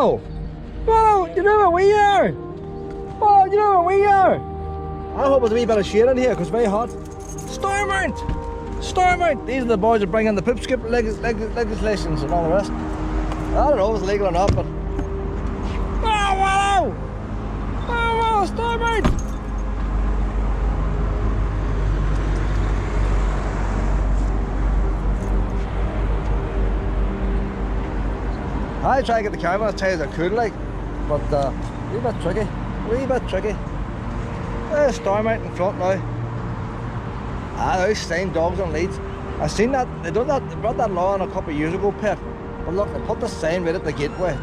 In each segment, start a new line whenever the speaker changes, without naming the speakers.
Whoa! Whoa! You know where we are? Whoa! You know where we are? I hope there's a wee bit of shade in here because it's very hot. Stormont! Stormont! These are the boys that bring in the poop skip legislations and all the rest. I don't know if it's legal or not, but... Oh, wow! Oh, wow! Stormont! I try to get the camera as tight as I could, like, but a wee bit tricky. There's Stormont in front now. Those same dogs on leads. I seen that, they brought that law in a couple of years ago, Pet. But look, they put the sign right at the gateway.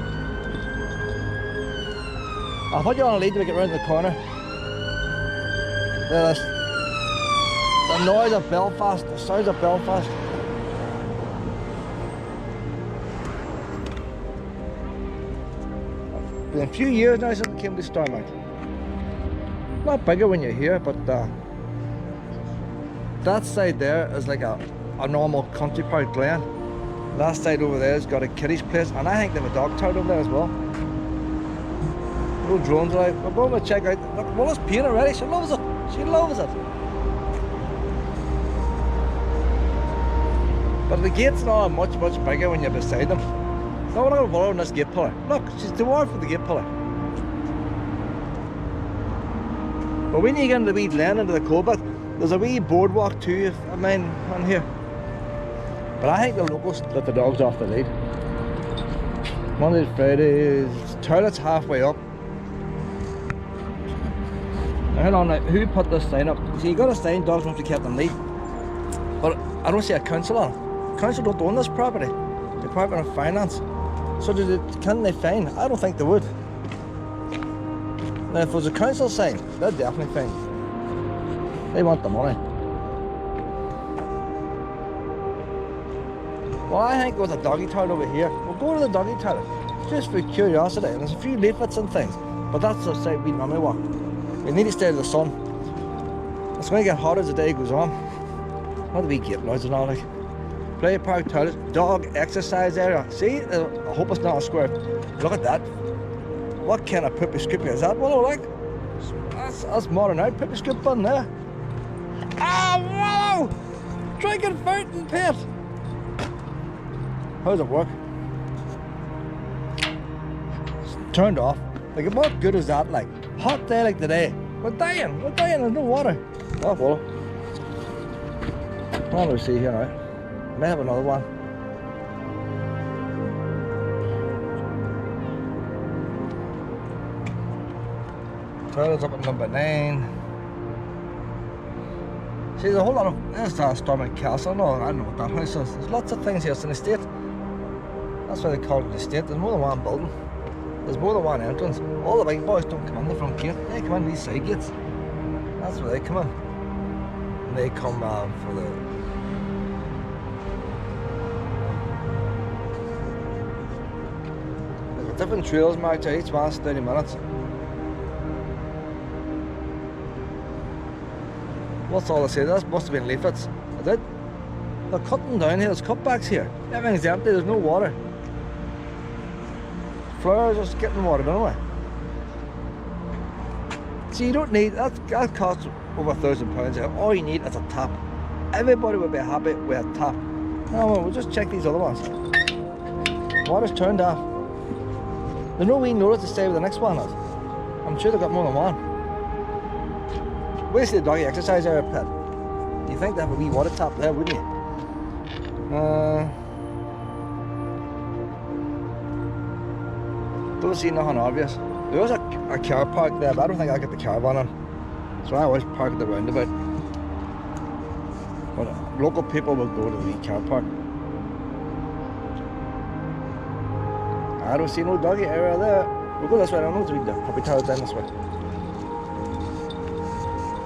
I'll put you on a lead till we get round the corner. The noise of Belfast, the sounds of Belfast. Been a few years now since I came to Stormont. Not bigger when you're here, but that side there is like a normal country park glen. That side over there has got a kiddies place, and I think they have a dog tower over there as well. No drones are out. We're going to check out. Look, Mulla's peeing already. She loves it. She loves it. But the gates are much bigger when you're beside them. So we're not going to follow on this gate pillar. Look, she's too hard for the gate pillar. But when you get into the wee glen, into the coal bit, there's a wee boardwalk too, I mean, on here. But I think the locals let the dogs off the lead. Mondays, Fridays, toilet's halfway up. Now hold on, now, who put this sign up? See, you got a sign, dogs must be kept on lead. But I don't see a council on it. The council don't own this property. Department of Finance. So can they fine? I don't think they would. Now if it was a council sign, they'd definitely fine. They want the money. Well, I think there's a doggy toilet over here. We'll go to the doggy toilet, just for curiosity. And there's a few leaflets and things, but that's the side we normally walk. We need to stay in the sun. It's going to get hotter as the day goes on. What do we get noise and all like? Play park toilet, dog exercise area. See, I hope it's not a square. Look at that. What kind of poopy scoopy is that? Well, like, that's modern out. Poopy scoop button there. Ah, wow! Drinking fountain pit. How does it work? It's turned off. Like, what good is that? Like, hot day like today. We're dying. There's no water. Oh, well. What do we see here now? May have another one. Toilet's up at number 9. See, there's a whole lot of... There's Stormont Castle. No, I don't know what that house is. There's lots of things here. It's an estate. That's why they call it the estate. There's more than one building. There's more than one entrance. All the big boys don't come in the front gate. They come in these side gates. That's where they come in. And they come for the... There's different trails marked out. Each one's 30 minutes. What's all they say? That must have been leaflets. Is it? They're cutting down here. There's cutbacks here. Everything's empty. There's no water. Flowers are just getting water, don't we? See, you don't need that costs over £1,000. All you need is a tap. Everybody would be happy with a tap. No, we'll just check these other ones. Water's turned off. There's no wee notice to say where the next one is. I'm sure they've got more than one. Where's the doggy exercise area, Pet? You think they have a wee water tap there, wouldn't you? Don't see nothing obvious. There was a car park there, but I don't think I get the caravan on. So I always park at the roundabout. But local people will go to the wee car park. I don't see no doggy area there. We'll go this way. I don't know if the puppy tower's down this way.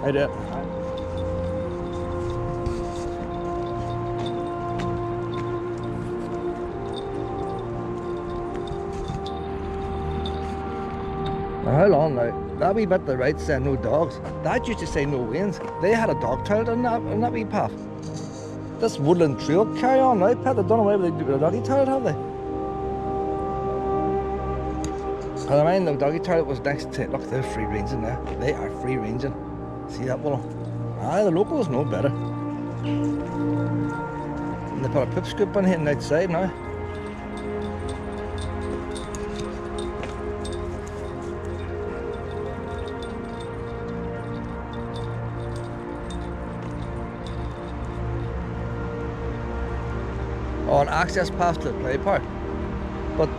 I do. Now how long now? That wee bit to the right said no dogs. That used to say no wins. They had a dog toilet in that wee path. This woodland trail carry on now, Pet. They've done away with the doggy toilet, have they? Because I mean, the doggy toilet was next to, look, they're free ranging there. They are free ranging. See that one? Ah, the locals know better. And they put a poop scoop on here and outside now. Oh, an access pass to the play park. But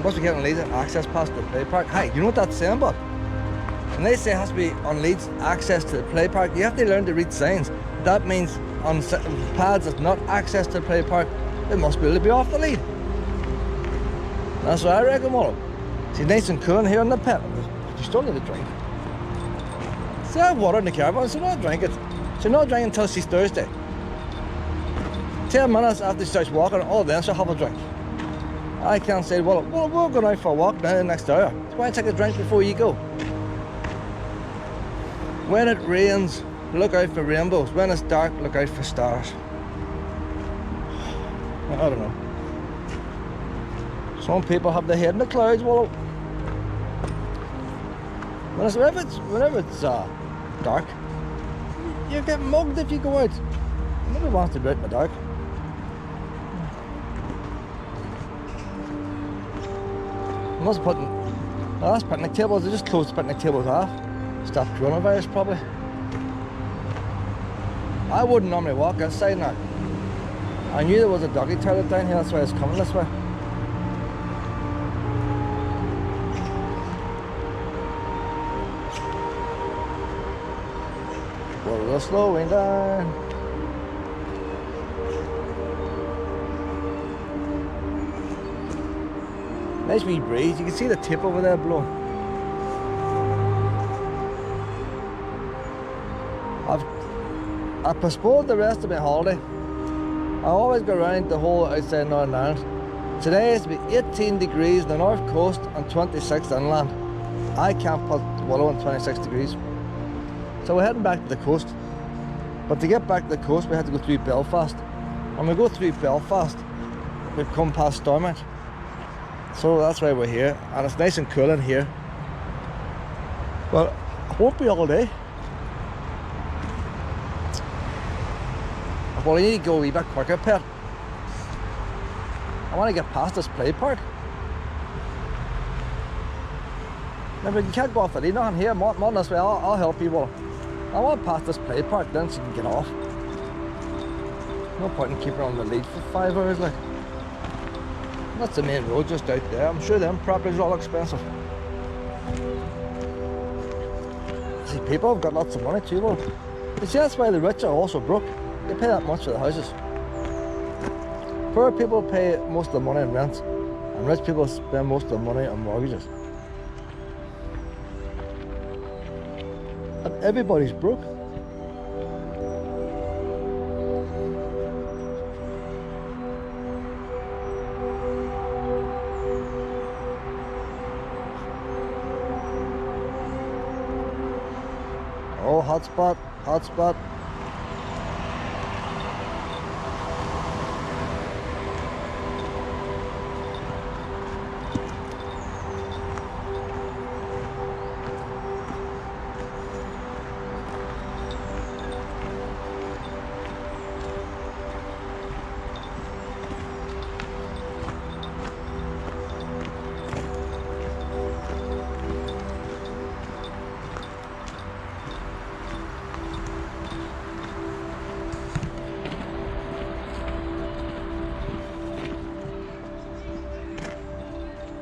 must be getting Leeds access pass to the play park. Hey, you know what that's saying, bud? When they say it has to be on Leeds access to the play park, you have to learn to read signs. That means on pads that's not access to the play park, they must be able to be off the lead. That's what I reckon, well. See, nice and cool in here on the pit. You still need a drink. See, I have water in the caravan, so not drink it. So not drink until she's Thursday. 10 minutes after she starts walking, oh, then she'll have a drink. I can't say, well, we're going out for a walk now the next hour. So why take a drink before you go? When it rains, look out for rainbows. When it's dark, look out for stars. I don't know. Some people have their head in the clouds. Well, whenever it's dark, you get mugged if you go out. Nobody wants to be out in the dark. Must have put the last picnic tables, they just closed the picnic tables off. Stop coronavirus probably. I wouldn't normally walk outside now. I knew there was a doggy toilet down here, that's why I was coming this way. We're slowing down. Nice wee breeze, you can see the tip over there blowing. I've postponed the rest of my holiday. I always go around the whole outside Northern Ireland. Today is to be 18 degrees on the north coast and 26 inland. I can't put Willow on 26 degrees. So we're heading back to the coast. But to get back to the coast, we had to go through Belfast. When we go through Belfast, we've come past Stormont. So that's why we're here, and it's nice and cool in here. But it won't be all day. Well, you need to go a wee bit quicker, Pet. I want to get past this play park. Remember, you can't go off the lead. Not here, more this way. I'll help you. Well, I want past this play park, then so you can get off. No point in keeping on the lead for 5 hours, like. That's the main road just out there. I'm sure them properties are all expensive. See, people have got lots of money too, though. You see, that's why the rich are also broke. They pay that much for the houses. Poor people pay most of the money on rent, and rich people spend most of the money on mortgages. And everybody's broke. Oh, hot spot, hot spot.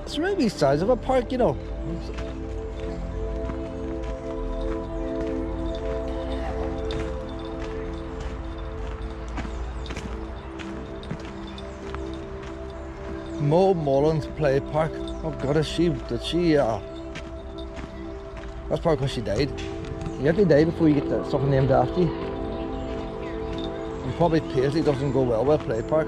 It's really the size of a park, you know. Mo Mullins Play Park. Oh God, did she that's probably because she died. You have to die before you get something named after you. And probably Paisley doesn't go well with a play park.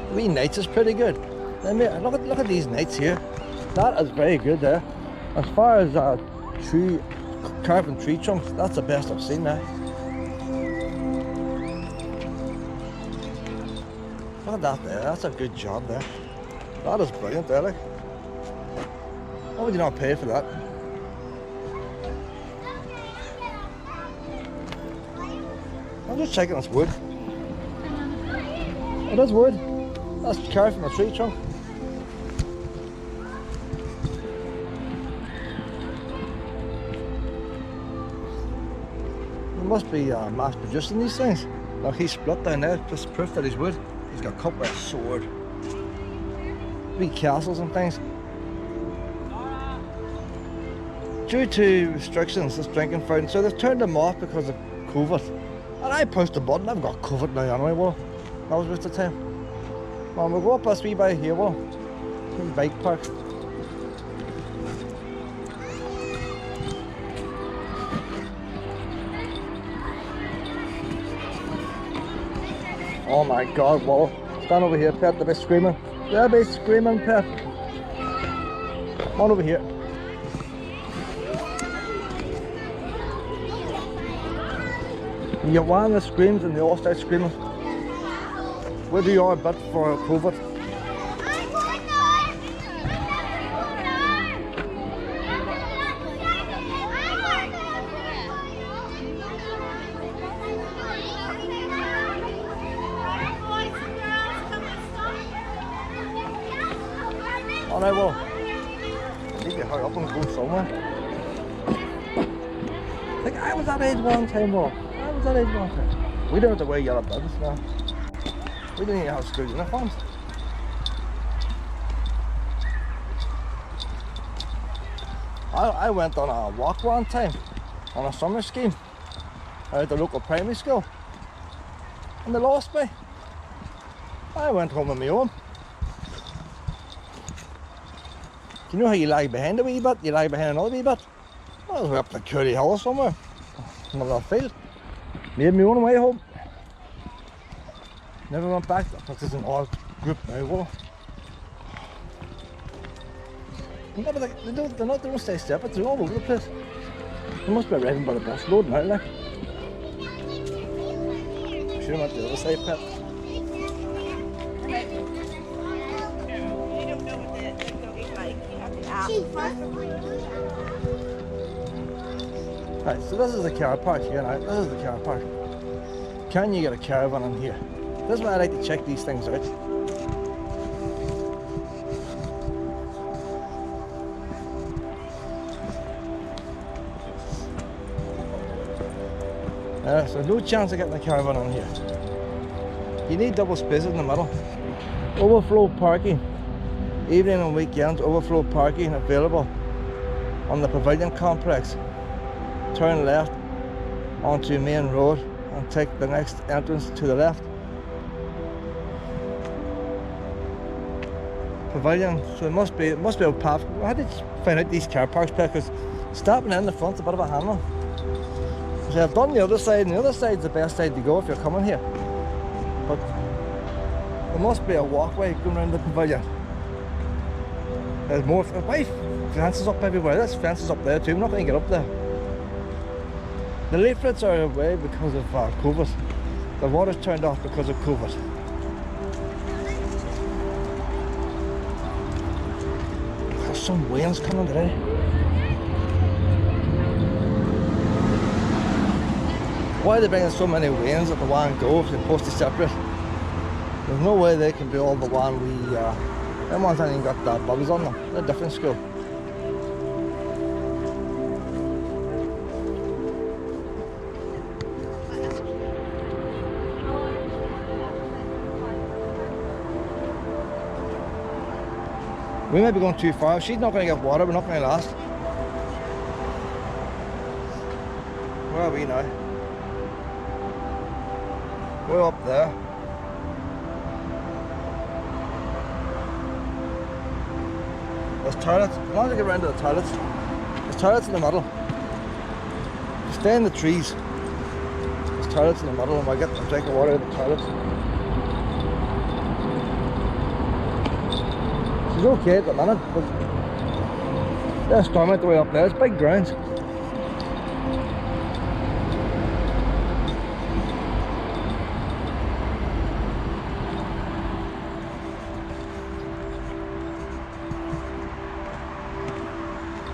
The wee nights is pretty good. Look at these nights here. That is very good there. As far as carving tree trunks, that's the best I've seen now. at that there. That's a good job there. That is brilliant there, like. Why would you not pay for that? I'm just checking it's wood. It is wood. That's carved from a tree trunk. It must be mass producing these things. Look, he's split down there, just proof that he's wood. He's got cut with a sword. Big castles and things. Due to restrictions, this drinking fountain, so they've turned them off because of COVID. And I pushed the button, I've got COVID now anyway, well, that was just the time. Well, we'll go up this wee by here, well, bike park. Oh my God, well, stand over here, Pet, they'll be screaming. They'll be screaming, Pet. Come on over here. You get one that screams and they all start screaming. Where do you are a bit for COVID? Alright, well, I need to hurry up and go somewhere. Like, I was that age one time, well. That age one time. We don't have to wear yellow buttons now. We don't even have school uniforms. I went on a walk one time on a summer scheme at the local primary school and they lost me. I went home on my own. Do you know how you lag behind a wee bit? You lag behind another wee bit? I was up to Curry Hill somewhere, another field. Made my own way home. Never went back because it's an odd group now. Well, no, but they don't stay separate, they're all over the place. They must be arriving by the bus load now, like. I'm sure I'm at the other side, Pet.
You don't know what the going like. You have to ask.
Right, so this is the car park here now. This is the car park. Can you get a caravan in here? This is why I like to check these things out. So no chance of getting a caravan in here. You need double spaces in the middle. Overflow parking. Evening and weekends, overflow parking available on the pavilion complex. Turn left onto main road and take the next entrance to the left. Pavilion, so it must be a path. How did you find out these car parks, because stopping in the front's a bit of a handle. So I've done the other side, and the other side's the best side to go if you're coming here. But there must be a walkway going around the pavilion. There's more, why fences up everywhere? There's fences up there too, we're not going to get up there. The leaflets are away because of COVID. The water's turned off because of COVID. There's some winds coming today. Why are they bringing so many winds at the one go if they're supposed to separate? There's no way they can be all the one we... them ones haven't even got bubbles on them. They're a different school. We might be going too far. If she's not going to get water, we're not going to last. Where are we now? We're up there. There's toilets. As long as I get around to the toilets. There's toilets in the middle. Stay in the trees. There's toilets in the middle and we'll get a drink of water in the toilets. She's okay at the minute, but there's Stormont the way up there. It's big grounds.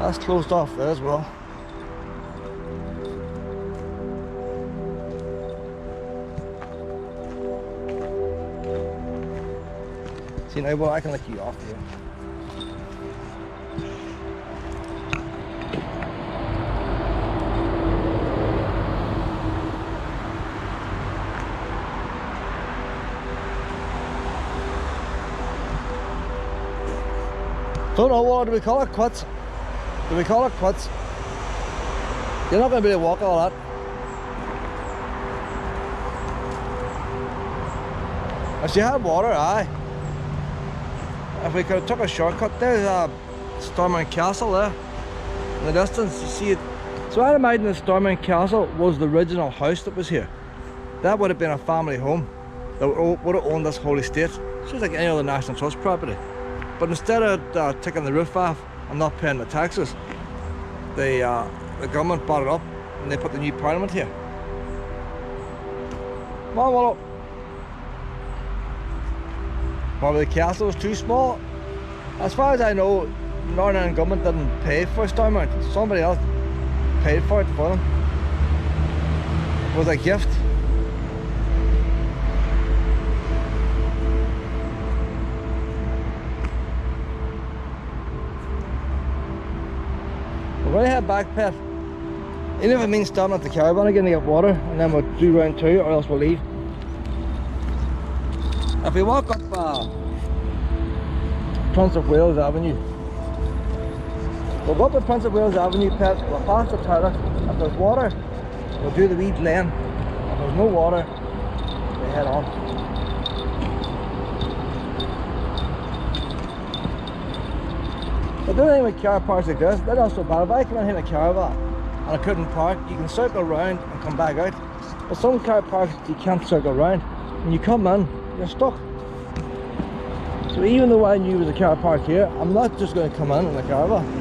That's closed off there as well. See now, well, I can let you off here. Don't know, what do we call it? Quits? Do we call it quits? You're not going to be able to walk all that. If she had water, aye. If we could have took a shortcut, there's Stormont Castle there in the distance. You see it. So I'd imagine the Stormont Castle was the original house that was here. That would have been a family home that would have owned this whole estate. It's just like any other National Trust property. But instead of taking the roof off and not paying the taxes, the government bought it up and they put the new parliament here. Come on, Wallow. Probably the castle was too small. As far as I know, Northern Ireland government didn't pay for Stormont. Somebody else paid for it for them. It was a gift. We're going to head back, Pet. Even if it means stopping at the caravan again to get water, and then we'll do round 2, or else we'll leave. If we walk up Prince of Wales Avenue, we'll go up to Prince of Wales Avenue, Pet. We'll pass the toilet. If there's water, we'll do the weed lane. If there's no water, we head on. But the only thing with car parks like this, they're not so bad. If I come in here in a caravan and I couldn't park, you can circle around and come back out. But some car parks you can't circle around. When you come in, you're stuck. So even though I knew there was a car park here, I'm not just going to come in a caravan.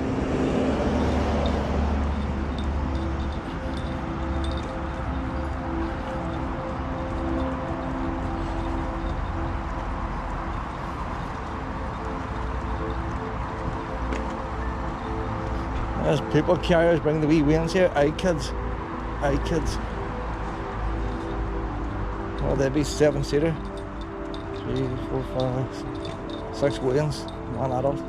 There's people carriers bringing the wee wains here. Aye kids. Aye kids. Well, they'd be 7-seater. 3, 4, 5, 6 wains. 1 adult.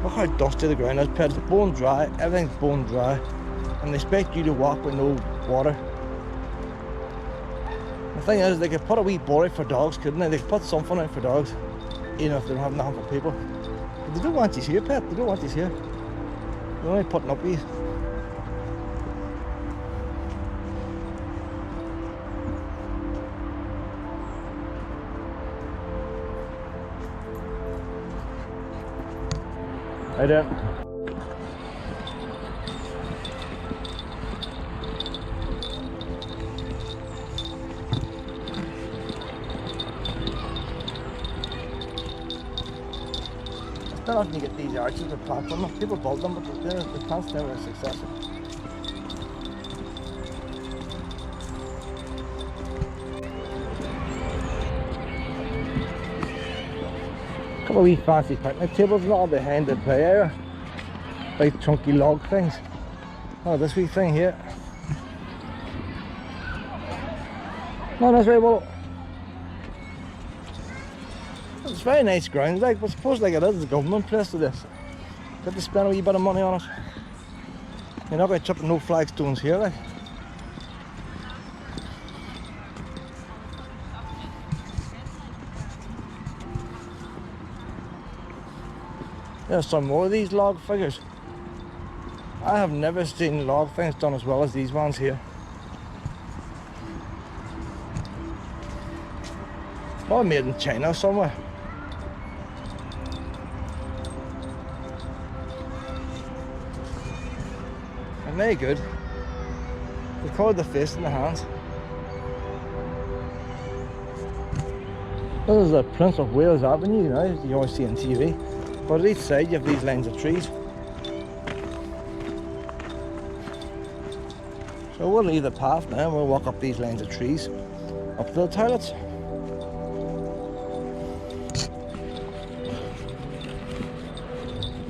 Look how dusty the ground is, Pet. It's bone dry, everything's bone dry, and they expect you to walk with no water. The thing is, they could put a wee board out for dogs, couldn't they? They could put something out for dogs, even if they don't have nothing for people. But they don't want these here, Pet. They don't want these here. They're only putting up these. I don't. Still having to get these arches or plants on them. People build them, but the plants never are successful. Couple of wee fancy picnic tables, not behind the play area. Big chunky log things. Oh, this wee thing here. No, that's very well. It's very nice ground, like, but suppose like it is a government place to this. Got to spend a wee bit of money on it. You're not going to chip no flagstones here, like. There's some more of these log figures. I have never seen log things done as well as these ones here. Probably made in China somewhere. And very good. They call it the face and the hands. This is the Prince of Wales Avenue, you know, you always see on TV. But at each side you have these lines of trees. So we'll leave the path now and we'll walk up these lines of trees up to the toilets.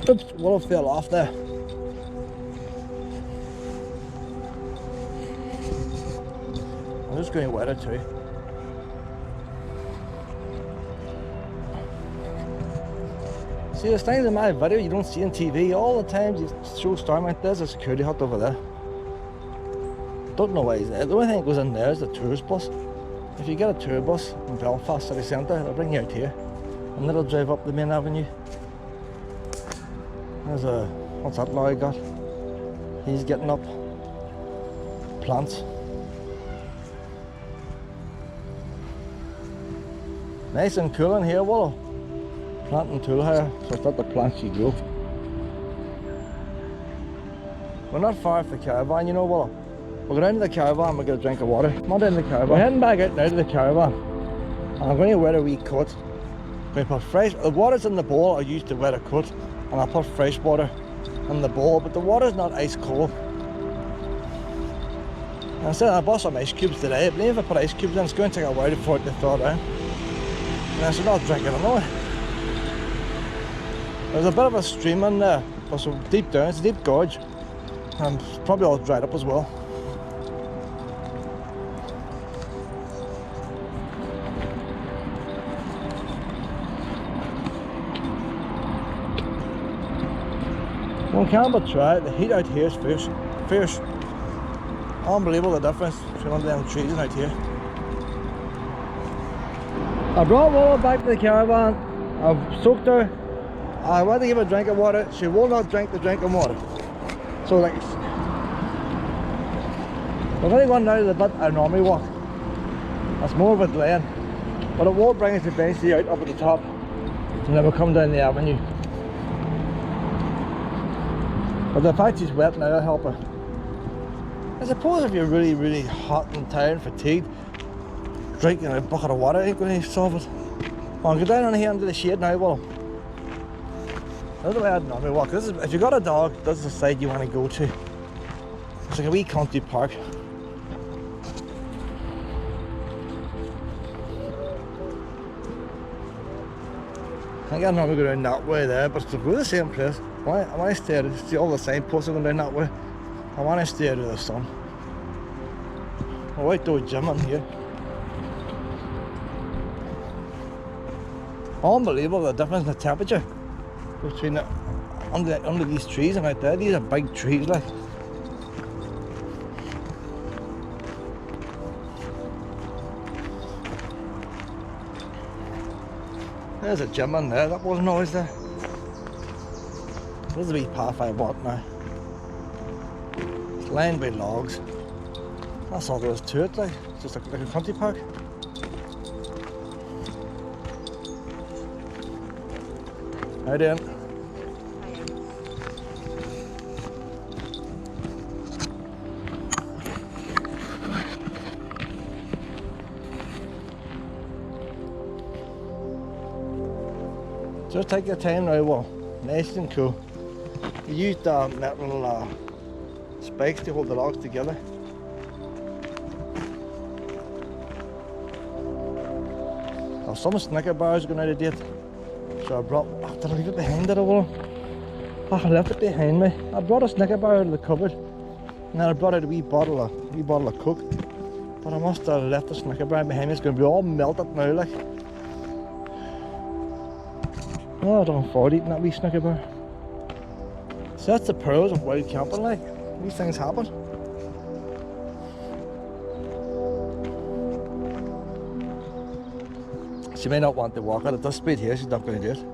Oops, water fell off there. I'm just going wetter too. See, there's things in my video you don't see on TV. All the time you show Stormont, there's a security hut over there. Don't know why he's there. The only thing that goes in there is the tourist bus. If you get a tour bus in Belfast city centre, it'll bring you out here and it'll drive up the main avenue. There's a, what's that lorry got? He's getting up plants. Nice and cool in here, Willow. Planting tool hire, so it's not the plants you grow. We're not far off the caravan, you know, Willow. We'll go down to the caravan, we'll get a drink of water. Come on down to the caravan. We're heading back out now to the caravan. And I'm going to wet a wee coat. We put fresh, the water's in the bowl I used to wet a coat. And I put fresh water in the bowl, but the water's not ice cold. And I said I bought some ice cubes today. I believe if I put ice cubes in, it's going to take a while for it to thaw down. And I said I'll drink it anyway. There's a bit of a stream in there, plus deep down, it's a deep gorge. And it's probably all dried up as well. One can't but try it. The heat out here is fierce. Fierce. Unbelievable the difference between one of them trees and out here. I brought Willow back to the caravan. I've soaked her. I went to give her a drink of water. She will not drink the drink of water. So like, we're going to go now to the bit I normally walk. That's more of a glen. But it will bring us eventually out up at the top. And then we'll come down the avenue. But the fact she's wet now will help her. I suppose if you're really, really hot and tired and fatigued, drinking a bucket of water ain't going to solve it. Well, go down on here into the shade now, Willow. That's the way I'd normally walk. This is, if you've got a dog, this is the side you want to go to. It's like a wee country park. I think I'd normally go down that way there, but it's the same place. I want to stay to see all the signposts are going down that way. I want to stay out of the sun. I'll outdoor gym in here. Unbelievable the difference in the temperature between the, under these trees and out there. These are big trees, like. There's a gym in there, that wasn't always there. This is a wee path I bought now. It's lined by logs. That's all there is to it, like. It's just like a country park. How doing? Just take your time now, well, nice and cool. We used metal spikes to hold the logs together. Now some Snicker bars are going out of date, so I brought. Oh, did I leave it behind it? Oh, I left it behind me. I brought a Snicker bar out of the cupboard, and then I brought out a wee bottle of Coke. But I must have left the Snicker bar behind me. It's going to be all melted now, like. Oh, I don't afford eating that wee Snicker bar. So that's the pros of wild camping, like. These things happen. She may not want to walk at this speed here, she's not going to do it.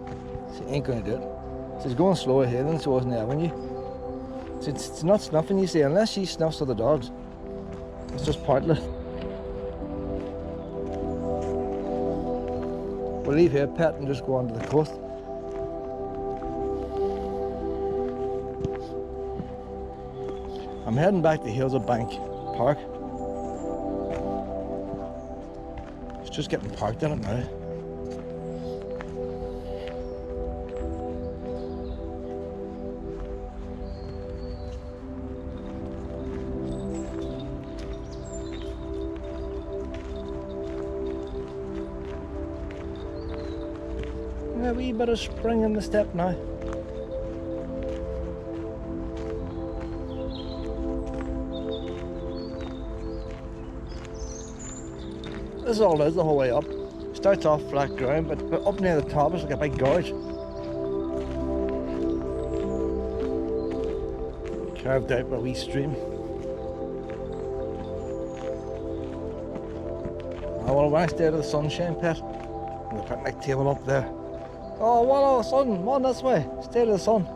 She ain't going to do it. She's going slower here than she was in the avenue. It's not snuffing, you see, unless she snuffs other dogs. It's just pointless. We'll leave here, pet, and just go on to the coast. I'm heading back to Hills Bank Park. It's just getting parked in it now. A wee bit of spring in the step now. This is all it is the whole way up. Starts off flat ground, but up near the top is like a big gorge. Carved out by a wee stream. Oh, well, when I stay to the sunshine pit, the picnic table up there. Oh, well, sun, come on this way. Stay to the sun.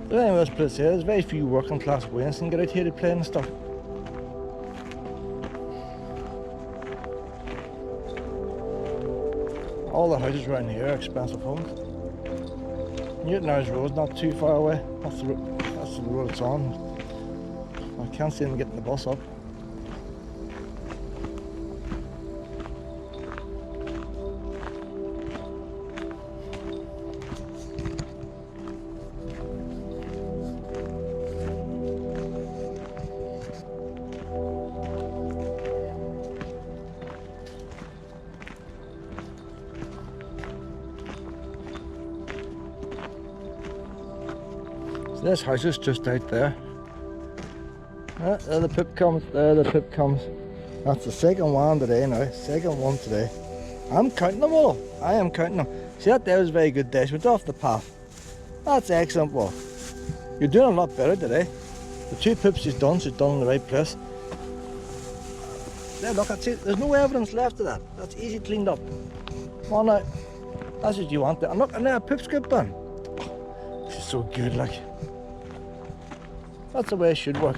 But anyway, let's put it here. There's very few working class Waynes can get out here to play and stuff. All the houses around here are expensive homes. Newtonar's Road's not too far away. That's the road it's on. I can't see them getting the bus up. This house is just out there. There the pip comes, there the pip comes. That's the second one today now, second one today. I'm counting them all, I am counting them. See, that there was a very good dash, went off the path. That's excellent, well. You're doing a lot better today. The 2 pips she's done in the right place. There, look, that's it. There's no evidence left of that. That's easy cleaned up. Come on now. That's what you want there. And look, and there, pip script done. This is so good, like. That's the way it should work.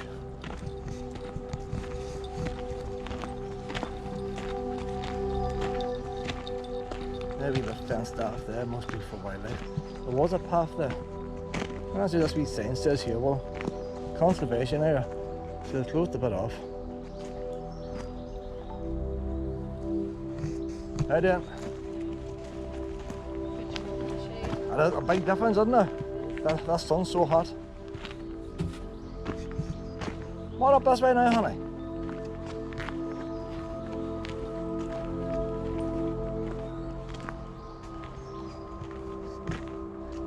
Maybe the fenced off there, must be for wildlife. There was a path there. And as this wee sign says here, well, conservation area. So they closed a bit off. How do There's a big difference, isn't there? That sun's so hot. What up this way now, honey?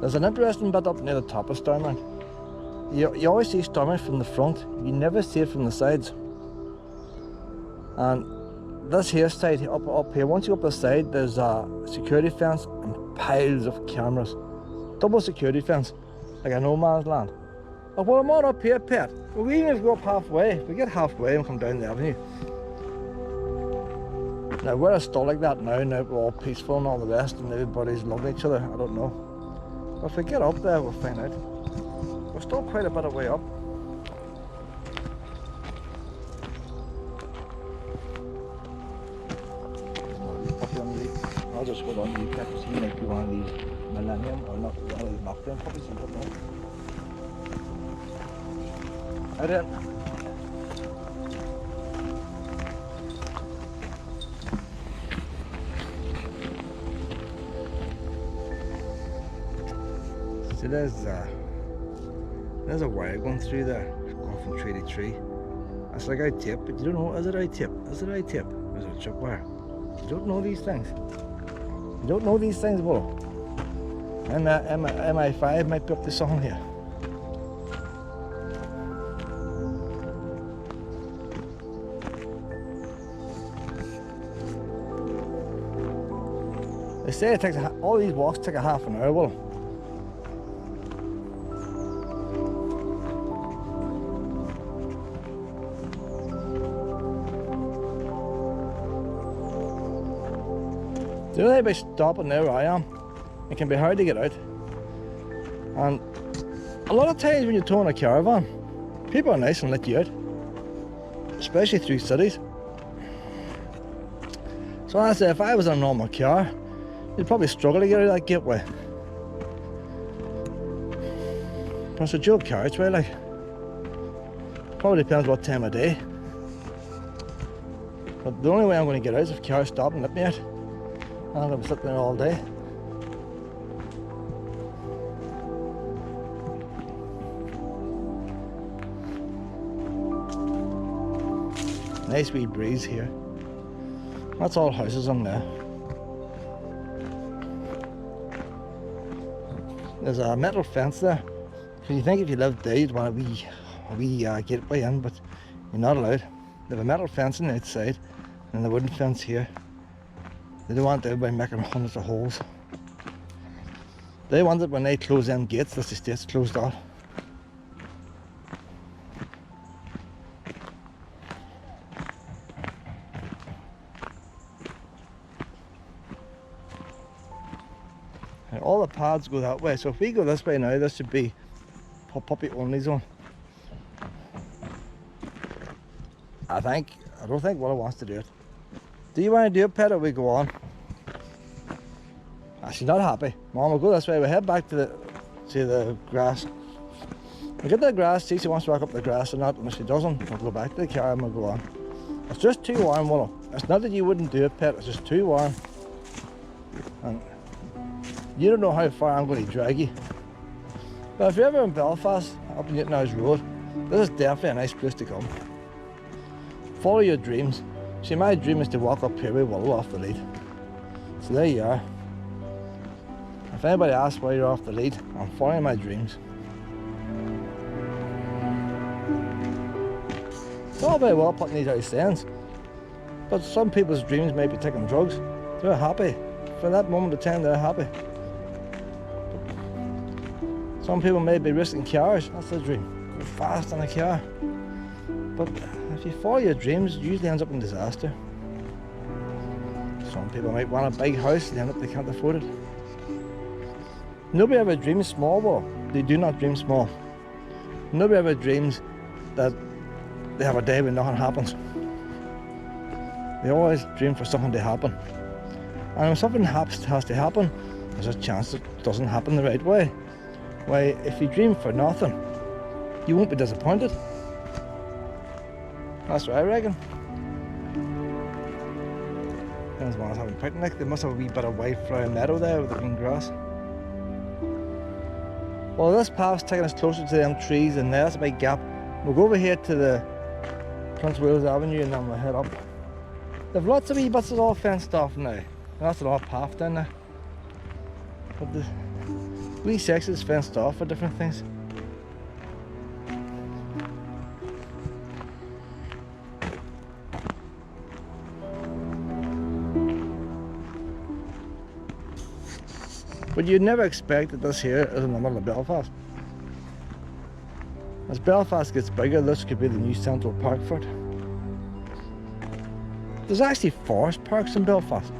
There's an interesting bit up near the top of Stormont. You always see Stormont from the front, you never see it from the sides. And this here side, up here, once you go up the side, there's a security fence and piles of cameras. Double security fence, like a no man's land. Oh, well, I'm on up here, Pet. Well, even if we go up halfway, if we get halfway and come down the avenue. Now, we're a stall like that now we're all peaceful and all the rest, and everybody's loving each other, I don't know. But if we get up there, we'll find out. We're still quite a bit of way up. I'll just go on the pet to see if you want to leave Millennium or not, one of these knockdown puppies, I don't know. I did. See, there's a wire going through there, going from tree to tree. That's like eye tape, but you don't know, is it eye tape? Is it eye tape? Or is it chip wire? You don't know these things. You don't know these things, Willow. And MI5 might be up to something here. They say it takes all these walks take a half an hour, Willow. The only by stopping there where I am, it can be hard to get out. And a lot of times when you're towing a caravan, people are nice and let you out, especially through cities. So I say, if I was in a normal car, you'd probably struggle to get out of that gateway. But it's a dual carriageway, like. Probably depends what time of day. But the only way I'm going to get out is if cars stop and let me out. I'm going to be sitting there all day. Nice wee breeze here. That's all houses on there. There's a metal fence there. So you think if you lived there you'd want a wee gateway in, but you're not allowed. They have a metal fence on the outside and a wooden fence here. They don't want everybody making hundreds of holes. They want it when they close them gates, that's the state's closed off. And all the paths go that way, so if we go this way now, this should be puppy only zone. I don't think Willow wants to do it. Do you want to do it, Pet, or we go on? She's not happy. Mom, we'll go this way. We head back to the grass. We get to the grass, see if she wants to walk up the grass or not, and if she doesn't, we'll go back to the car and we'll go on. It's just too warm, Willow. It's not that you wouldn't do it, Pet, it's just too warm. And you don't know how far I'm going to drag you. But if you're ever in Belfast, up in Newtonhouse Road, this is definitely a nice place to come. Follow your dreams. See, my dream is to walk up here with Willow off the lead. So there you are. If anybody asks why you're off the lead, I'm following my dreams. It's all very well putting these out stands, but some people's dreams may be taking drugs. They're happy. For that moment of time, they're happy. Some people may be risking cars, that's their dream. Go fast in a car. But if you follow your dreams, it usually ends up in disaster. Some people might want a big house and end up they can't afford it. Nobody ever dreams small, well, they do not dream small. Nobody ever dreams that they have a day when nothing happens. They always dream for something to happen. And when something has to happen, there's a chance it doesn't happen the right way. Why, if you dream for nothing, you won't be disappointed. That's what I reckon. There's one having a picnic. They must have a wee bit of wildflower meadow there with the green grass. Well, this path's taking us closer to them trees, and there's a big gap. We'll go over here to the Prince Wales Avenue and then we'll head up. They've lots of wee bits all fenced off now. And that's an odd path down there. But the wee sections fenced off for different things. But you'd never expect that this here is in the middle of Belfast. As Belfast gets bigger, this could be the new Central Park for it. There's actually forest parks in Belfast,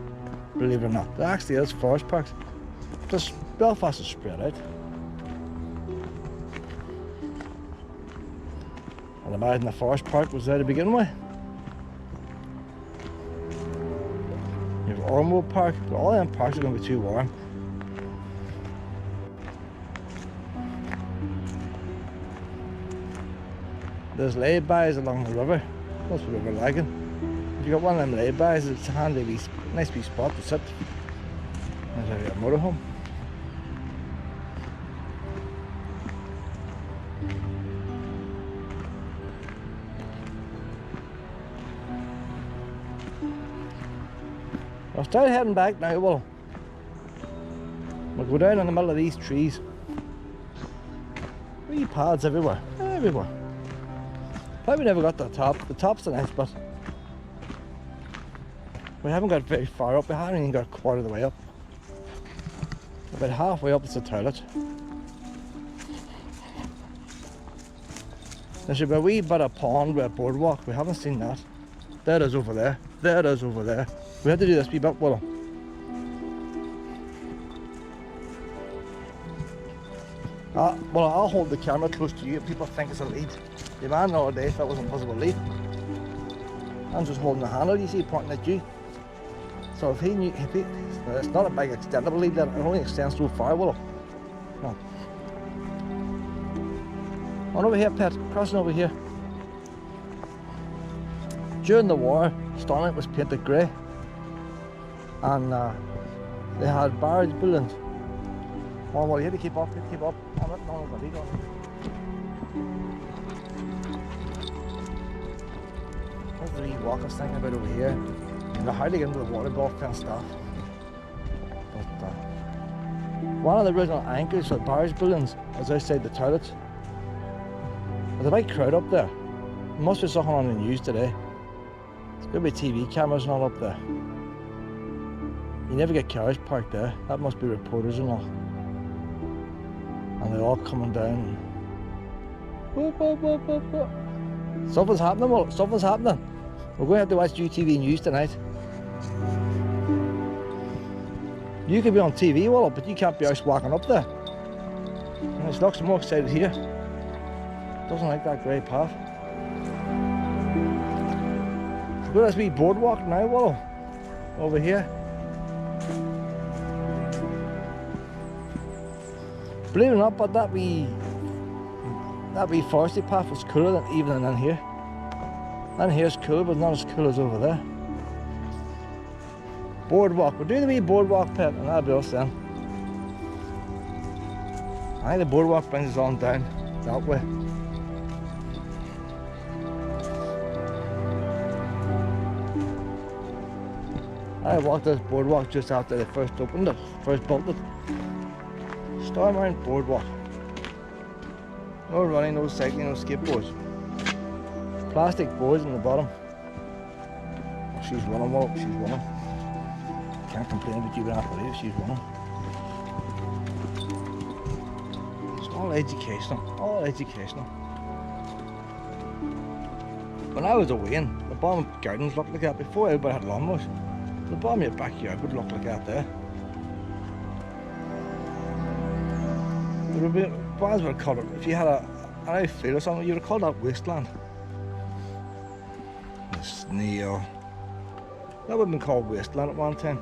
believe it or not. There actually is forest parks. Just Belfast is spread out. I'd imagine the forest park was there to begin with. You have Ormeau Park, but all them parks are going to be too warm. There's lay-bys along the river. That's what we're liking. If you got one of them lay-bys, it's a handy wee, nice wee spot to sit. There's a motorhome. I'll start heading back now. We'll go down in the middle of these trees. Wee paths everywhere, everywhere. Probably never got to the top. The top's the nice bit. We haven't got very far up. We haven't even got a quarter of the way up. About halfway up is the toilet. There should be a wee bit of pond with a boardwalk. We haven't seen that. There it is over there. There it is over there. We had to do this wee bit, Willow. Well, I'll hold the camera close to you if people think it's a lead. The man the other day thought it was an invisible lead. I'm just holding the handle, you see, pointing at you. So if he knew, it's not a big extendable lead, it only extends so far, Willow. No. On over here, Pet, crossing over here. During the war, Stormont was painted grey. And they had barrage buildings. Oh, well, you had to keep up, you had to keep up. I'm not going to lead on it. What's the wee walk I was thinking about over here? You know how to get into the volleyball kind of stuff. But one of the original anchors for the barrage buildings was outside the toilets. There's a big crowd up there. There must be something on the news today. There's going to be TV cameras and all up there. You never get cars parked there. That must be reporters and all. And they're all coming down. Whoop, whoop, whoop, whoop, whoop. Something's happening, well, something's happening. We're going to have to watch UTV News tonight. You could be on TV, well, but you can't be out walking up there. And it's looks more excited here. Doesn't like that grey path. Look at this wee boardwalk now, Wallow. Over here. Believe it or not, but that wee foresty path was cooler than even in here. And here's cool, but not as cool as over there. Boardwalk. We'll do the wee boardwalk, Pep, and that'll be us then. I think the boardwalk brings us on down that way. I walked this boardwalk just after they first opened it, first built it. Stormont boardwalk. No running, no cycling, no skateboards. Plastic boards in the bottom. Oh, she's running, well, she's running. Can't complain about you being able to believe she's running. It's all educational, all educational. When I was away in, the bottom gardens looked like that before everybody had lawnmowers. The bottom of your backyard would look like that there. There would be, what would call it, if you had an outfield or something, you would have called that wasteland. The snail. That would have been called wasteland at one time.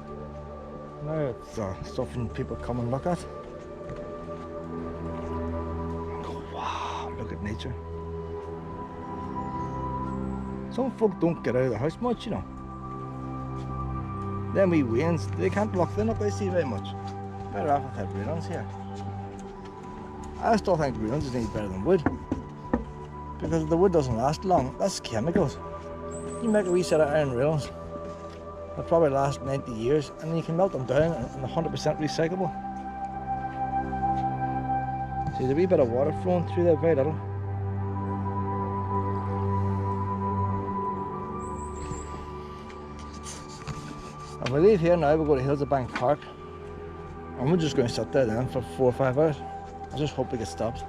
Now it's something people come and look at. Go, wow, look at nature. Some folk don't get out of the house much, you know. Them wee wains, they can't look, they're not going to see very much. Better off if they had railings here. I still think railings is any better than wood. Because the wood doesn't last long, that's chemicals. You make a wee set of iron railings, they'll probably last 90 years, and then you can melt them down and 100% recyclable. See, there's a wee bit of water flowing through there, very little. If we leave here now, we'll go to Hillsbank Park, and we're just going to sit there then for 4 or 5 hours. I just hope we get stopped.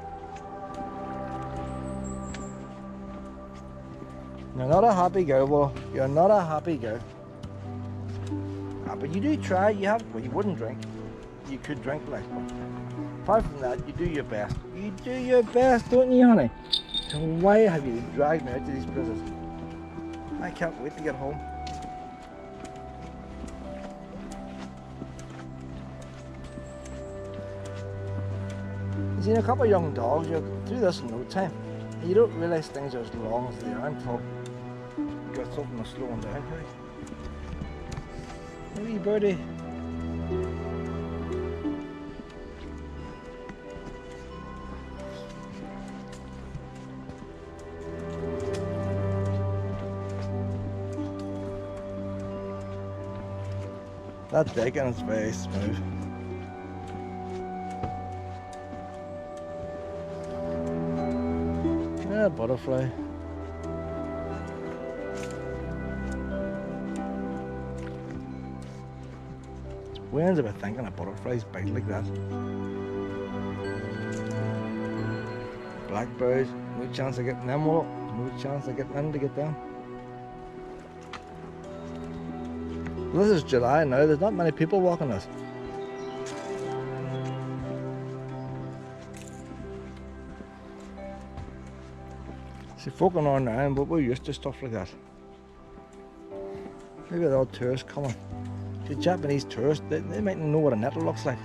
You're not a happy girl, well, you're not a happy girl. But you do try, you have, well, you wouldn't drink. You could drink, like, but apart from that, you do your best. You do your best, don't you, honey? So why have you dragged me out to these places? I can't wait to get home. You see, a couple of young dogs, you'll do this in no time. You don't realise things are as long as they are until you got something to slow them down. Hey, wee birdie. That bacon is very smooth. Yeah, butterfly. When's about thinking of butterflies bite like that? Blackbirds, no chance of getting them all up. No chance of getting them to get down. This is July now, there's not many people walking this. See, folk in Northern Ireland, but we're used to stuff like that. Maybe they're all tourists coming. See, Japanese tourists, they might not know what a nettle looks like.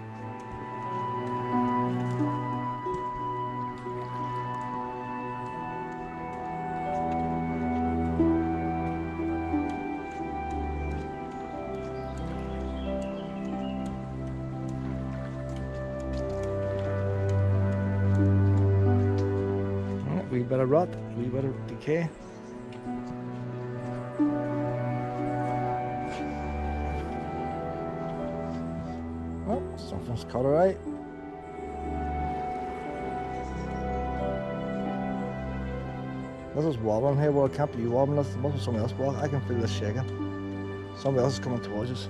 Wee bit of rot, wee bit of decay. Oh, something's cut her out. This is wobbling here, well, it can't be wobbling, this must be something else. Well, I can feel this shaking. Somebody else is coming towards us.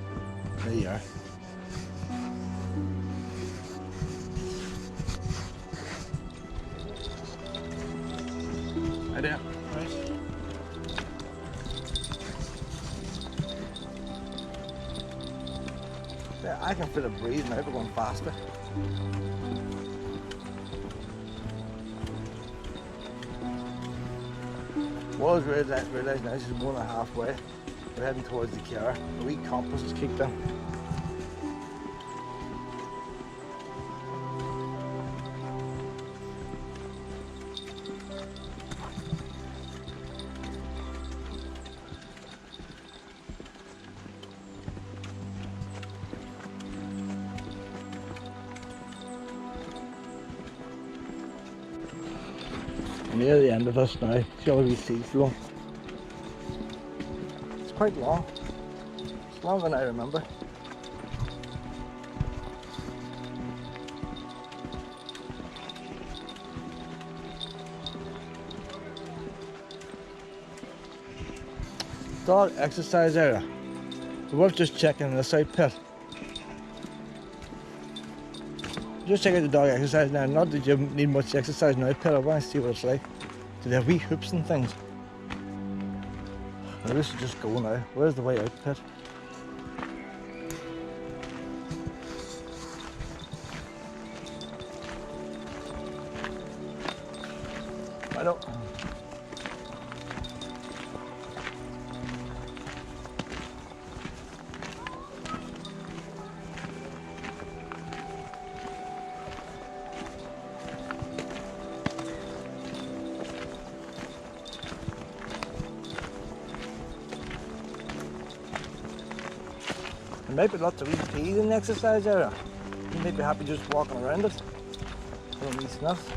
There you are. Right there. Right. Yeah, I can feel it breathing out, but going faster. What I was realising now is more than halfway. We're heading towards the car. The wee compass is kicked in. Near the end of this now, see all these seeds flow. It's quite long. It's longer than I remember. Dog exercise area. We're worth just checking this out, pit. Just check out the dog exercise now. Not that you need much exercise now, pit. I want to see what it's like. Do they have wee hoops and things? Maybe we should just go now. Where's the way out, pit? I don't. There might be lots of wee peas in the exercise area. You might be happy just walking around it. Some wee snuffs.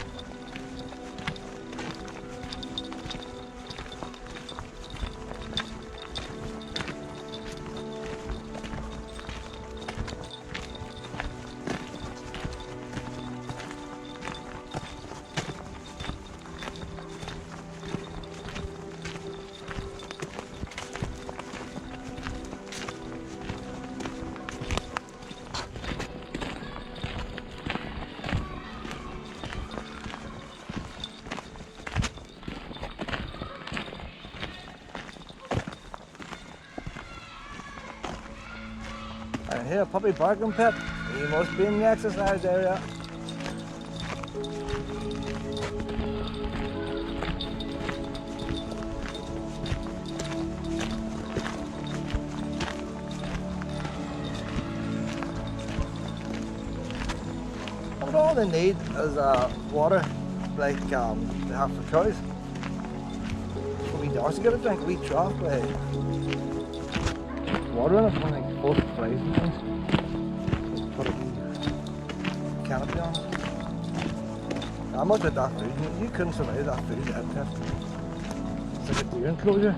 And here, puppy barking pit. He must be in the exercise area. But all they need is water, like they have for cows. So we dogs to get a drink, we trough with water in it, for like 4 fries and things. Just put a wee canopy on it. I must have that food. You couldn't survive that food at pit. It's like a deer enclosure.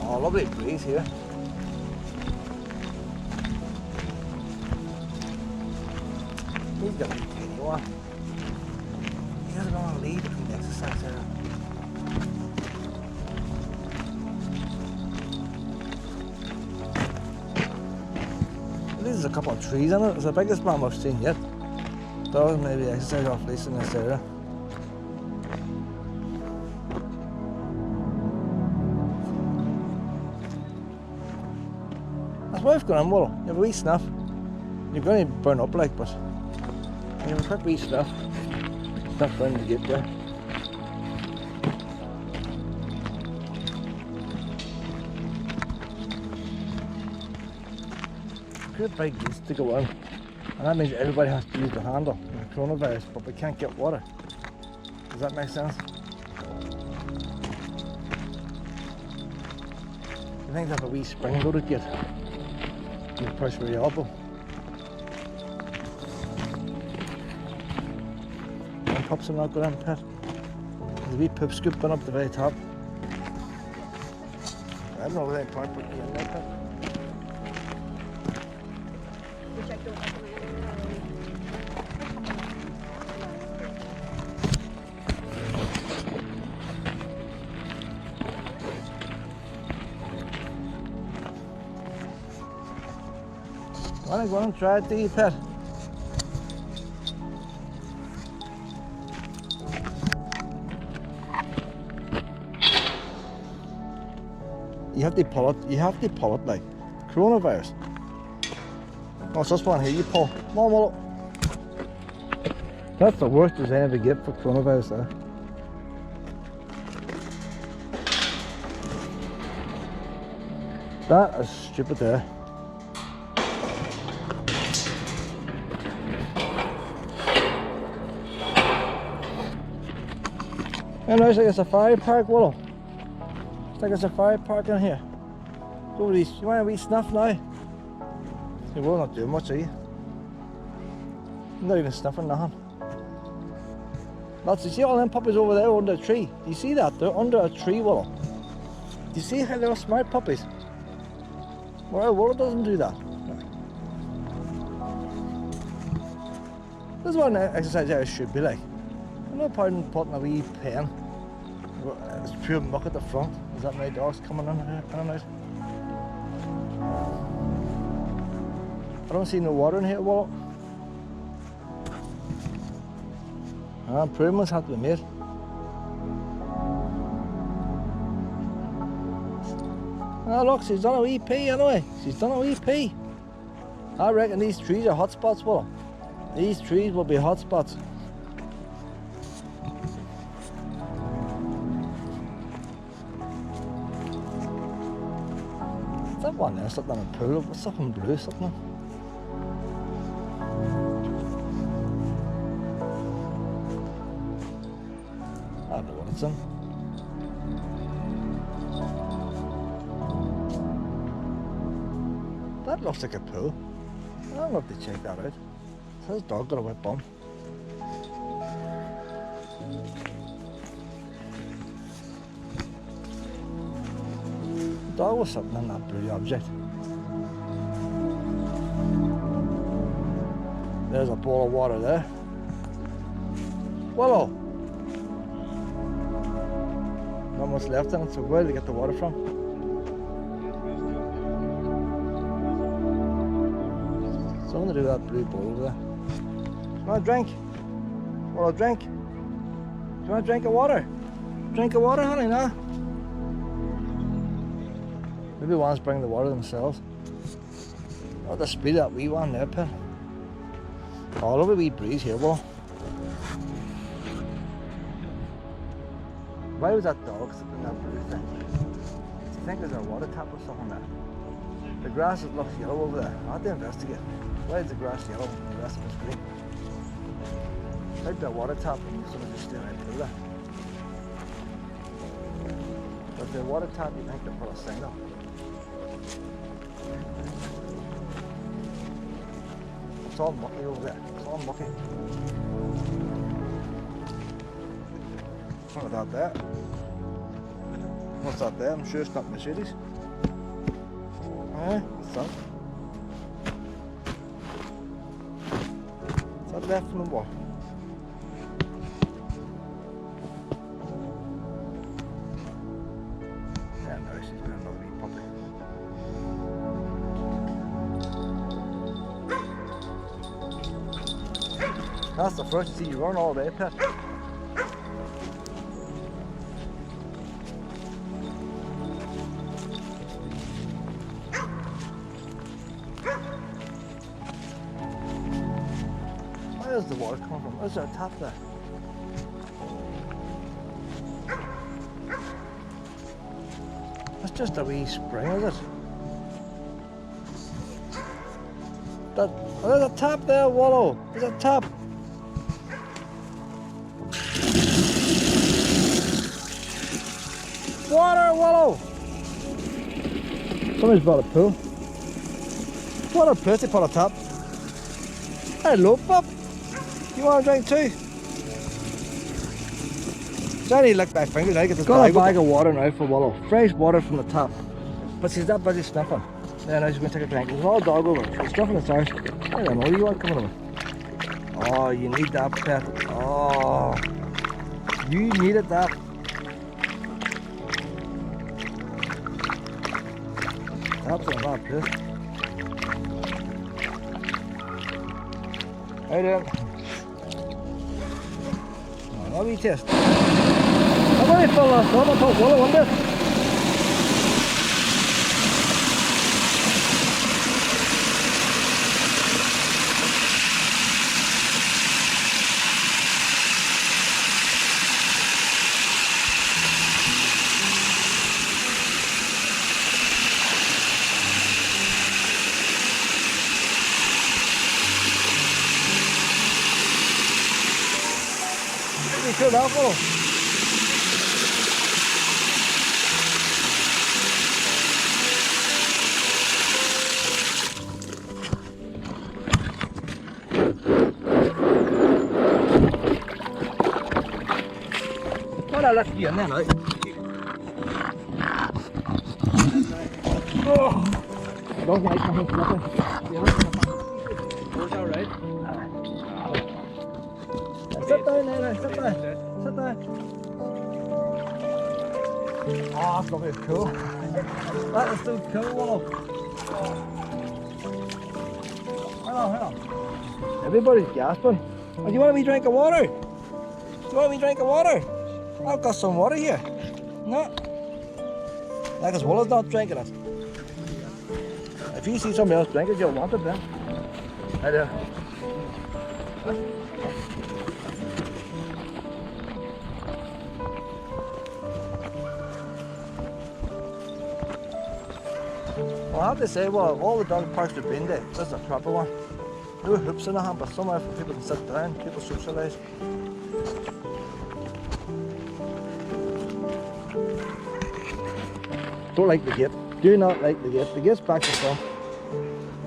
Oh, lovely breeze here. He's got a tiny one. He doesn't want to leave between the exercise area. There's a couple of trees in it. It's the biggest one I've seen yet. Dogs maybe exercise off leash in this area. That's why I've gone in, well, you have a wee sniff. You're going to burn up like, but you have a quick wee sniff. Sniff down the gate there. Good big gates to go in, and that means everybody has to use the handle in the coronavirus, but we can't get water. Does that make sense? I think they have a wee spring-loaded gate. You push with your elbow. One pups are not going in pit. The wee poop scooping up the very top. I don't know where they point putting you in there, but
Which I don't recommend.
wanna go and try it to eat, pet? You have to pull it like coronavirus. Oh, it's this one here, you pull. Come on, Willow. That's the worst there's ever get for coronavirus there. That is stupid there. And it's like a safari park, Willow. It's like a safari park in here. Go with these. You want a wee snuff now? You will not do much, are you? You're not even sniffing nothing. Lots. You see all them puppies over there under a tree? Do you see that? They're under a tree, Willow. Do you see how they're smart puppies? Well, Willow doesn't do that. This is what an exercise area should be like. No point in putting a wee pen. It's pure muck at the front. Is that my dogs coming in and out? I don't see no water in here, Willow. Improvements have to be made. Oh look, she's done a wee pee anyway. She's done a wee pee. I reckon these trees are hot spots, Willow. These trees will be hot spots. That one there, something in the pool, what's something blue, something? I don't know what it's in. That looks like a pool. I'll have to check that out. His dog got a wet bum. The dog was sitting in that blue object. There's a bowl of water there. Willow! Not much left in it, so where did they get the water from? Something to do with that blue bowl over there. Do you want a drink? Willow, drink? Do you want a drink of water? Drink of water, honey, no? Maybe one's bring the water themselves. Not the speed of that wee one there, pet. All over wee breeze here, Willow. Why was that dog sitting in that blue thing? Do you think there's a water tap or something there? The grass looks yellow over there. I have to investigate. Why is the grass yellow? The rest of it's green. Like that water tap, someone just staring right through that. But the water tap, you think they'll put a sign up. It's all mucky over there. It's all mucky. What's that there? What's that there? I'm sure it's not Mercedes. What's that? Is that left from the wall? Yeah, no, she's been another wee puppy. That's the first you see you run all day, pet. Where's the water coming from? Where's that tap there? It's just a wee spring, is it? There's a tap there, Wallow. There's a tap. Water, Wallow. Somebody's brought a pool. What a place, they put a tap. Hello, pup. You want a drink too? So I need to lick my fingers. I get this
Got a
bag of water now for Willow. Fresh water from the tap. But she's that busy sniffing. Then I was going to take a drink. There's another dog over. She's sniffing the stairs. I don't know, you want coming over. Oh, you need that, pet. Oh, you needed that. That's a lot, this. How you doing? Oh, what do you taste? I'm only full of stuff. I put Willow in this. You feel that, Willow? What I left you in there, right? Oh, I don't like nothing flipping.
Was that right?
Sit down there, sit down. Sit down. Oh, that's lovely, it's cool. That is so cool, Willow. Hang on. Everybody's gasping. Oh, do you want me to drink of water? Do you want me to drink of water? I've got some water here. No. Like as well as not drinking it. If you see somebody else drink it, you'll want it then. Right there. Well, I have to say, well, all the dog parks we've been there, this is a proper one. No hoops in the hand, but somewhere for people to sit down, people socialise. Don't like the gate. Do not like the gate. The gate's back to front.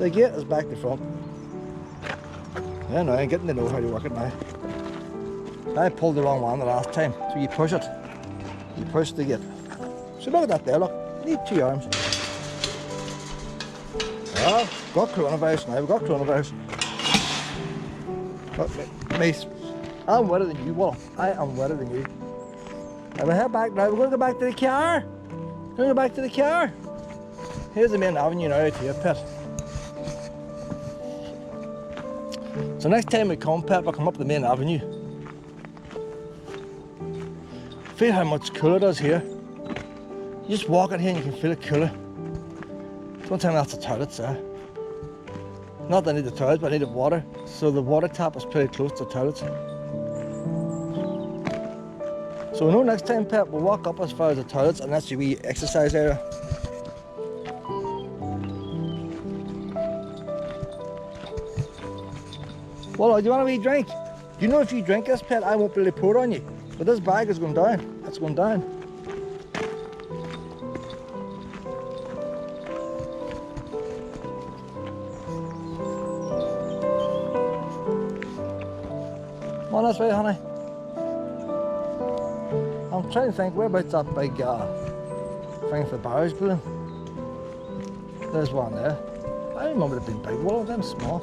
The gate is back to front. Yeah, no, I'm getting to know how to work it now. I pulled the wrong one the last time. So you push it. You push the gate. So look at that there, look. You need 2 arms. Well, got coronavirus now. We've got coronavirus. But, mate, I'm wetter than you, Willow. I am wetter than you. Now we head back now. We're going to go back to the car. We're going to go back to the car. Here's the main avenue now out here, Pet. So next time we come, Pet, we'll come up the main avenue. Feel how much cooler it is here. You just walk in here and you can feel it cooler. Don't tell me that's the toilets there. Not that I need the toilets, but I needed water. So the water tap is pretty close to the toilets. So we know next time, Pet, we'll walk up as far as the toilets, and that's the wee exercise area. Well, do you want a wee drink? Do you know if you drink this, Pet, I won't be able to pour it on you. But this bag is going down. It's going down. Come on this way, honey. I'm trying to think, whereabouts that big thing for the barrage balloon? There's one there. I remember it being big. Well, them small.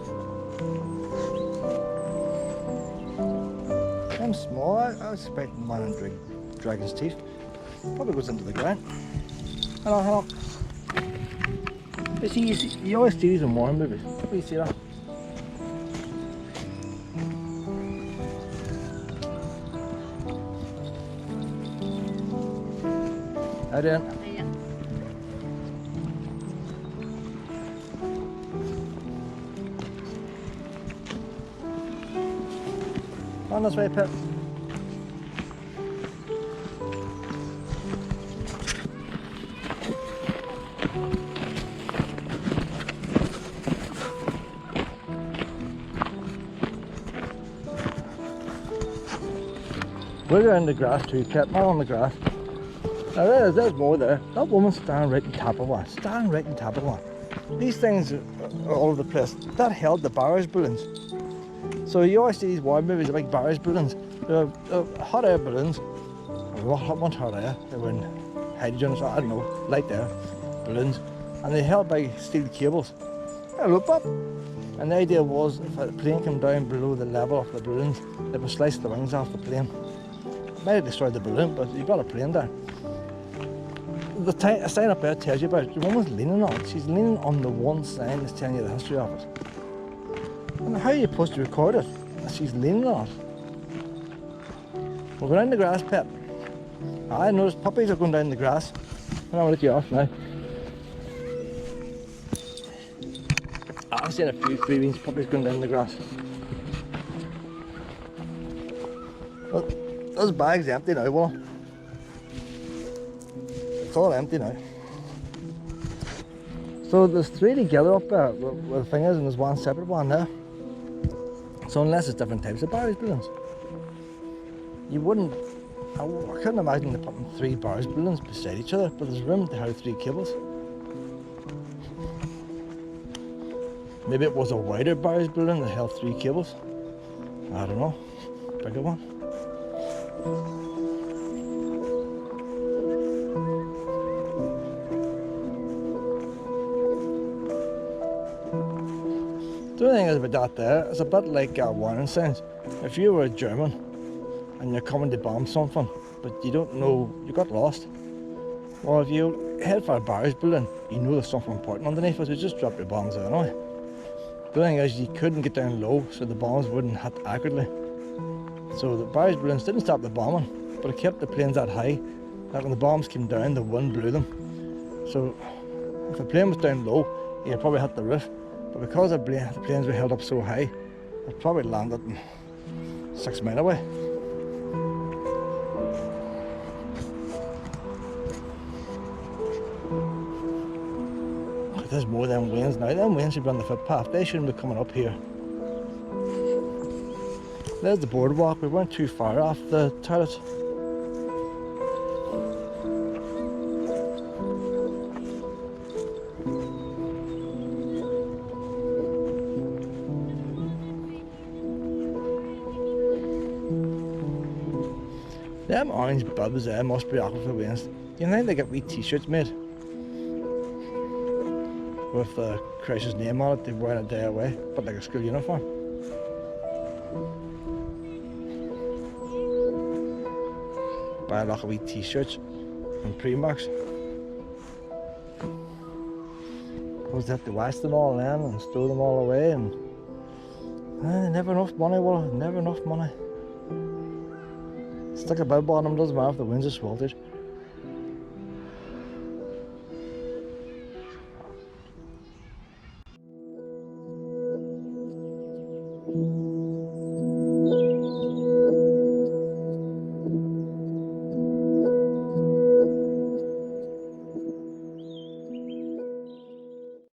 Them small. I was expecting one in dragon's teeth. Probably goes into the ground. Hang on. You always see these in war movies. Where you see that? How you doing?
Yeah.
On this way, Pet. We're in the grass too, Pet, not on the grass. Now there's more there. That woman's standing right on top of one. Standing right on top of one. These things are all over the place. That held the barrage balloons. So you always see these war movies, the big barrage balloons. They're hot air balloons. one tower there, they were in hydrogen, so I don't know, light there, balloons, and they held by steel cables. I looked up, and the idea was if a plane came down below the level of the balloons, they would slice the wings off the plane. It might have destroyed the balloon, but you got a plane there. The sign up there tells you about it. The woman's leaning on it. She's leaning on the one sign that's telling you the history of it. And how are you supposed to record it? She's leaning on it. We're going down the grass pit. I noticed puppies are going down the grass. I'm going to let you off now. I've seen a few three-beans puppies going down the grass. Well, those bags are empty now, well. It's all empty now. So there's 3 together up there where the thing is, and there's one separate one there. So unless it's different types of barrage balloons, you wouldn't, I couldn't imagine them putting 3 barrage balloons beside each other, but there's room to have 3 cables. Maybe it was a wider barrage balloon that held 3 cables. I don't know. Bigger one. The only thing is about that there, it's a bit like warning signs. If you were a German and you're coming to bomb something, but you don't know, you got lost. Well, if you head for a barrage balloon, you know there's something important underneath it, so just drop your bombs there anyway. The thing is, you couldn't get down low, so the bombs wouldn't hit accurately. So the barrage balloons didn't stop the bombing, but it kept the planes that high that when the bombs came down, the wind blew them. So if a plane was down low, you'd probably hit the roof. But because the planes were held up so high, it probably landed 6 miles away. There's more than winds now. Them winds should be on the footpath. They shouldn't be coming up here. There's the boardwalk. We weren't too far off the toilet. Them orange bulbs there must be aquifer winds. You think they get wee t-shirts made with the Christ's name on it, they wear it a day away, but like a school uniform. Buy a lot of wee t-shirts and Primarks. Was that to wash them all then and stow them all away, and never enough money, well, never enough money. Stick a bell bottom, doesn't matter if the winds are sweltered.